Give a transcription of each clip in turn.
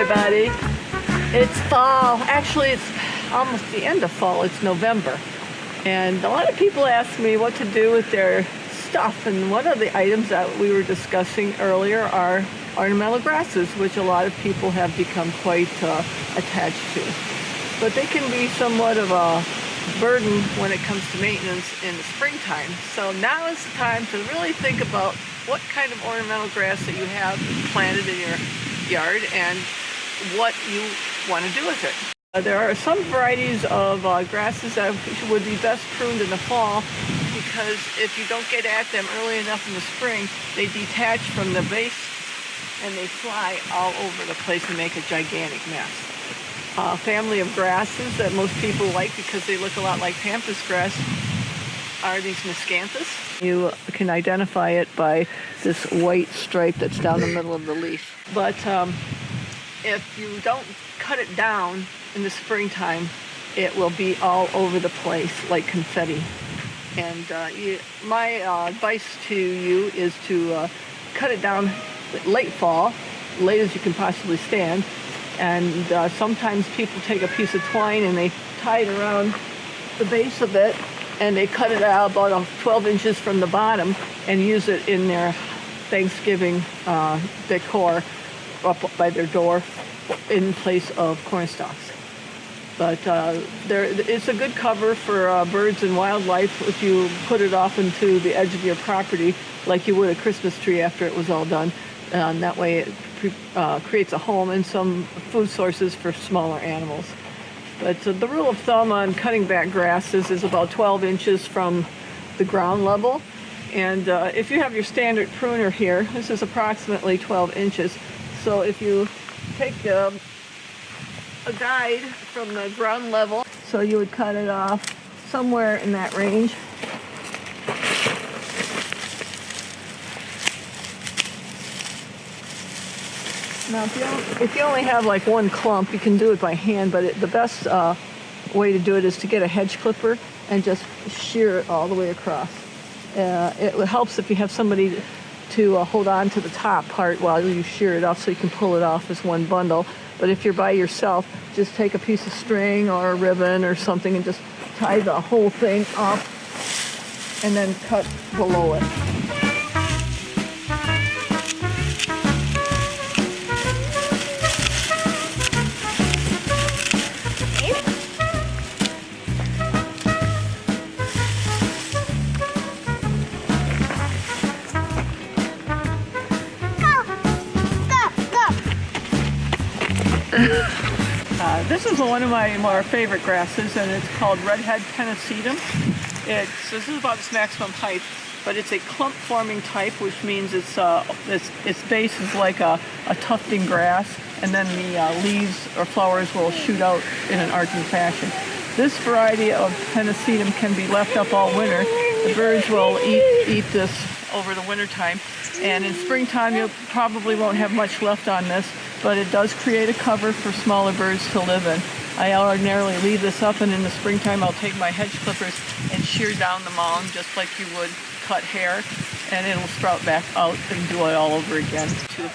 everybody. It's fall. Actually, it's almost the end of fall. It's November. And a lot of people ask me what to do with their stuff. And one of the items that we were discussing earlier are ornamental grasses, which a lot of people have become quite attached to. But they can be somewhat of a burden when it comes to maintenance in the springtime. So now is the time to really think about what kind of ornamental grass that you have planted in your yard and what you want to do with it. There are some varieties of grasses that would be best pruned in the fall, because if you don't get at them early enough in the spring, they detach from the base and they fly all over the place and make a gigantic mess. A family of grasses that most people like because they look a lot like pampas grass are these Miscanthus. You can identify it by this white stripe that's down the middle of the leaf. But if you don't cut it down in the springtime, it will be all over the place like confetti. And my advice to you is to cut it down late fall, late as you can possibly stand. And sometimes people take a piece of twine and they tie it around the base of it, and they cut it out about 12 inches from the bottom and use it in their Thanksgiving decor up by their door in place of corn stalks. But it's a good cover for birds and wildlife if you put it off into the edge of your property like you would a Christmas tree after it was all done. And that way it creates a home and some food sources for smaller animals. But the rule of thumb on cutting back grasses is about 12 inches from the ground level. And if you have your standard pruner here, this is approximately 12 inches. So if you take a guide from the ground level, so you would cut it off somewhere in that range. Now, if you only have like one clump, you can do it by hand, but the best way to do it is to get a hedge clipper and just shear it all the way across. It helps if you have somebody to hold on to the top part while you shear it off so you can pull it off as one bundle. But if you're by yourself, just take a piece of string or a ribbon or something and just tie the whole thing up and then cut below it. This is one of my more favorite grasses, and it's called Redhead Pennisetum. This is about its maximum height, but it's a clump-forming type, which means its base is like a tufting grass, and then the leaves or flowers will shoot out in an arcing fashion. This variety of Pennisetum can be left up all winter. The birds will eat this over the winter time, and in springtime you probably won't have much left on this, but it does create a cover for smaller birds to live in. I ordinarily leave this up, and in the springtime I'll take my hedge clippers and shear down the mound just like you would cut hair, and it'll sprout back out and do it all over again.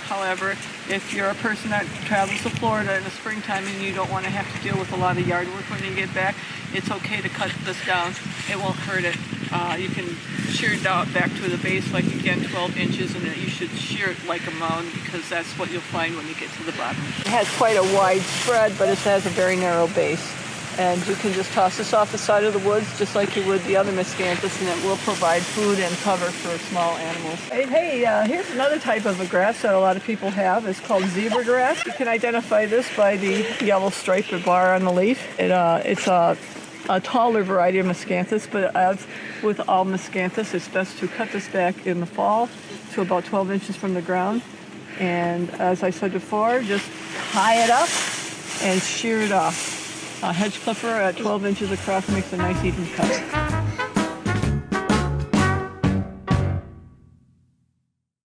However, if you're a person that travels to Florida in the springtime and you don't want to have to deal with a lot of yard work when you get back, it's okay to cut this down. It won't hurt it. You can shear it down back to the base, like again 12 inches, and you should shear it like a mound because that's what you'll find when you get to the bottom. It has quite a wide spread, but it has a very narrow base. And you can just toss this off the side of the woods just like you would the other Miscanthus, and it will provide food and cover for small animals. Hey, here's another type of a grass that a lot of people have. It's called zebra grass. You can identify this by the yellow stripe or bar on the leaf. It's a taller variety of Miscanthus, but as with all Miscanthus, it's best to cut this back in the fall to about 12 inches from the ground. And as I said before, just tie it up and shear it off. A hedge clipper at 12 inches across makes a nice even cut.